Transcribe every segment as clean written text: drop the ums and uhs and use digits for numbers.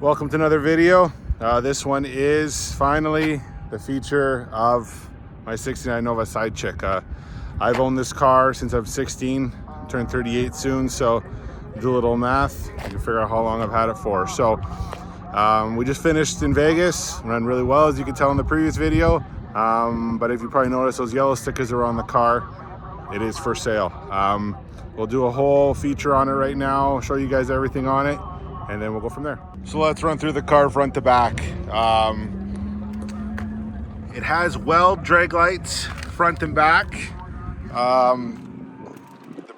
Welcome to another video. This one is finally the feature of my 69 Nova side chick. I've owned this car since I'm 16, turned 38 soon, so do a little math, you can figure out how long I've had it for. So we just finished in Vegas, ran really well as you can tell in the previous video, but if you probably noticed, those yellow stickers are on the car. It is for sale. We'll do a whole feature on it right now, show you guys everything on it, and then we'll go from there. So let's run through the car front to back. It has weld drag lights front and back. The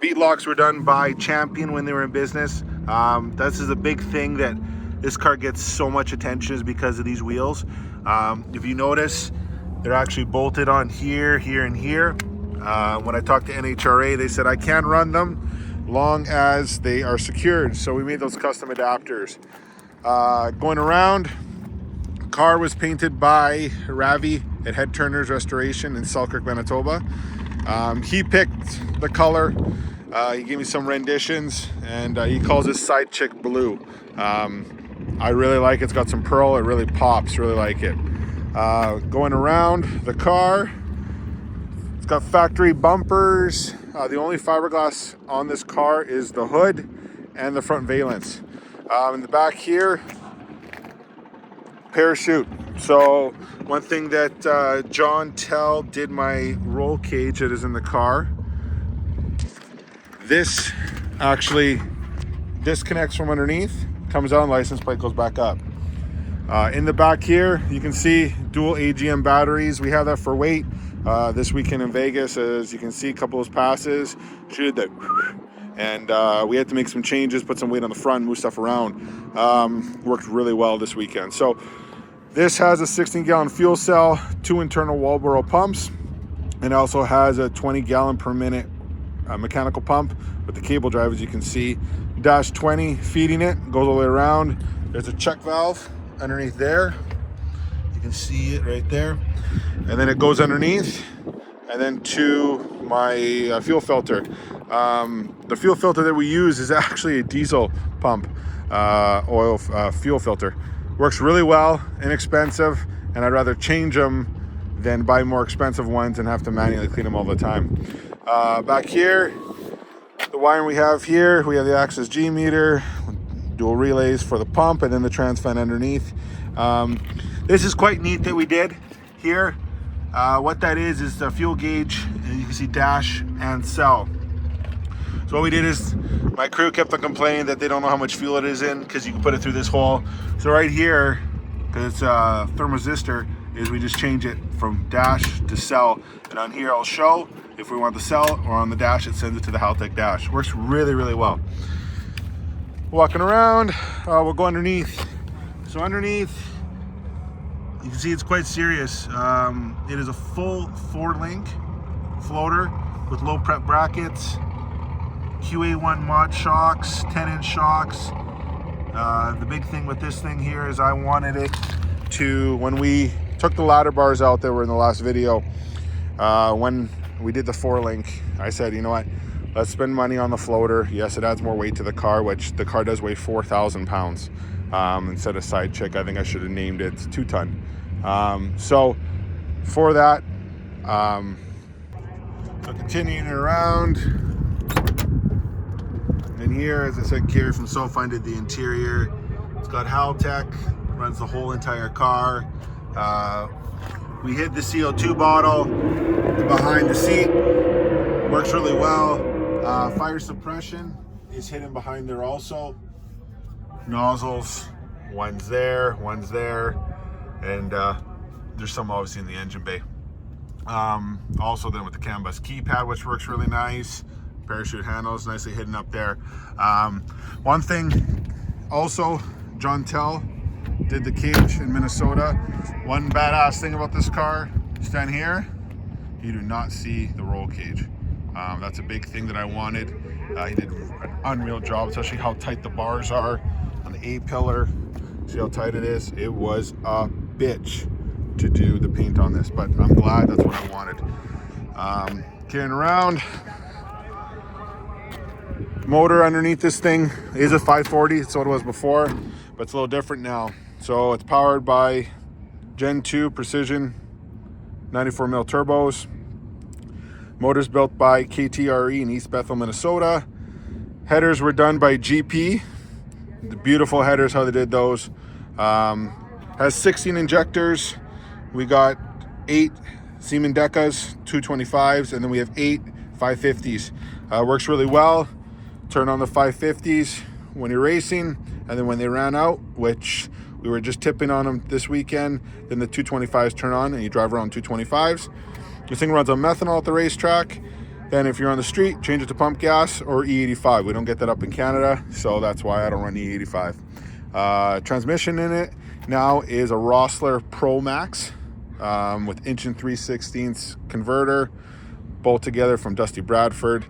bead locks were done by Champion when they were in business. This is a big thing that this car gets so much attention is because of these wheels. If you notice, they're actually bolted on here, here, and here. When I talked to NHRA, they said I can run them long as they are secured. So we made those custom adapters. Going around, car was painted by Ravi at Head Turners Restoration in Selkirk, Manitoba. He picked the color. He gave me some renditions, and he calls this side chick blue. I really like it. It's got some pearl. It really pops. Really like it. Going around the car, it's got factory bumpers. The only fiberglass on this car is the hood and the front valence. In the back here, parachute. So one thing that John Tell did my roll cage that is in the car. This actually disconnects from underneath, comes out, and license plate goes back up. In the back here, you can see dual AGM batteries. We have that for weight. This weekend in Vegas, as you can see, a couple of those passes, shoot that, and we had to make some changes, put some weight on the front, move stuff around. Worked really well this weekend. So this has a 16-gallon fuel cell, 2 internal Walboro pumps, and also has a 20-gallon per minute mechanical pump with the cable drive, as you can see. Dash 20 feeding it, goes all the way around. There's a check valve underneath there. You can see it right there. And then it goes underneath, and then to my fuel filter. The fuel filter that we use is actually a diesel pump oil fuel filter. Works really well, inexpensive, and I'd rather change them than buy more expensive ones and have to manually clean them all the time. Back here, the wiring we have here, we have the Access G meter, dual relays for the pump, and then the trans fan underneath. This is quite neat that we did here. What that is the fuel gauge, and you can see dash and cell. So what we did is, my crew kept on complaining that they don't know how much fuel it is in because you can put it through this hole. So right here, because it's a thermistor, is we just change it from dash to cell. And on here I'll show if we want the cell, or on the dash it sends it to the Haltech dash. Works really, really well. Walking around, we'll go underneath. So underneath, you can see it's quite serious. It is a full 4-link floater with low prep brackets, QA1 mod shocks, 10-inch shocks. The big thing with this thing here is I wanted it to, when we took the ladder bars out that were in the last video, when we did the 4-link, I said, you know what, let's spend money on the floater. Yes, it adds more weight to the car, which the car does weigh 4,000 pounds. Instead of side chick, I think I should have named it 2-ton. So for that, so continuing around, and here, as I said, Kerry from SoFine did the interior. It's got Haltech, runs the whole entire car. We hid the CO2 bottle behind the seat, works really well. Fire suppression is hidden behind there also. Nozzles, one's there, and there's some obviously in the engine bay. Also then with the CAN bus keypad, which works really nice. Parachute handles nicely hidden up there. One thing also, John Tell did the cage in Minnesota. One badass thing about this car, stand here, you do not see the roll cage. That's a big thing that I wanted. He did an unreal job, especially how tight the bars are on the A-pillar. See how tight it is? It was a bitch to do the paint on this, but I'm glad that's what I wanted. Carrying around, motor underneath this thing is a 540. It's what it was before. but it's a little different now. So it's powered by Gen 2 Precision 94 mil turbos. Motors built by KTRE in East Bethel, Minnesota. Headers were done by GP. The beautiful headers, how they did those. Has 16 injectors. We got 8 Siemens Decas, 225s, and then we have 8 550s. Works really well. Turn on the 550s when you're racing, and then when they ran out, which we were just tipping on them this weekend, then the 225s turn on and you drive around 225s. This thing runs on methanol at the racetrack. Then if you're on the street, change it to pump gas or E85. We don't get that up in Canada, so that's why I don't run E85. Transmission in it now is a Rossler Pro Max with inch and 3/16 converter, both together from Dusty Bradford.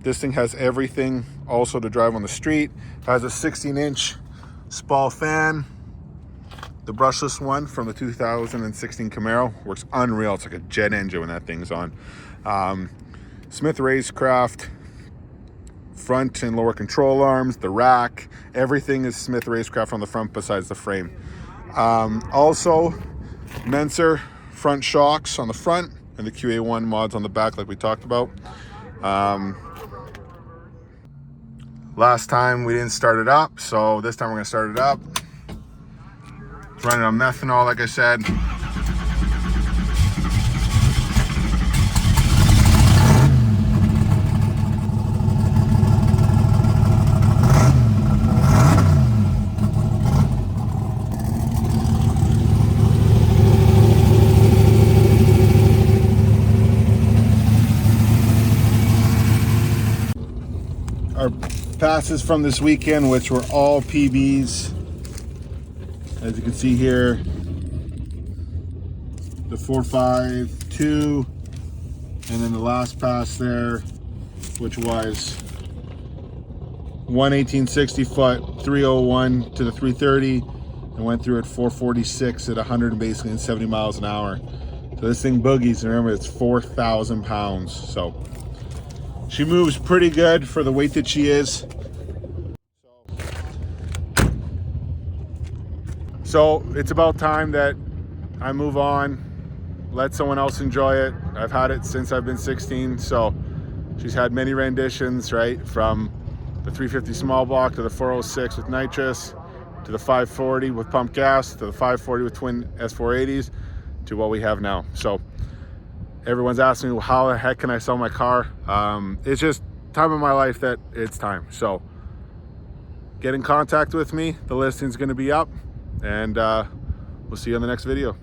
This thing has everything also to drive on the street. It has a 16-inch Spall fan. The brushless one from the 2016 Camaro works unreal. It's like a jet engine when that thing's on. Smith Racecraft front and lower control arms, the rack, everything is Smith Racecraft on the front besides the frame. Also, Menser front shocks on the front and the QA1 mods on the back like we talked about. Last time we didn't start it up, so this time we're going to start it up. It's running on methanol, like I said. Our passes from this weekend, which were all PBs, as you can see here, the 452, and then the last pass there, which was 11860 foot 301 to the 330, and went through at 446 at 100 basically and 70 miles an hour. So this thing boogies, and remember it's 4,000 pounds. So she moves pretty good for the weight that she is. So it's about time that I move on, let someone else enjoy it. I've had it since I've been 16, so she's had many renditions, right? From the 350 small block to the 406 with nitrous, to the 540 with pump gas, to the 540 with twin S480s, to what we have now. So everyone's asking me, how the heck can I sell my car? It's just time in my life that it's time. So get in contact with me. The listing's gonna be up, and we'll see you on the next video.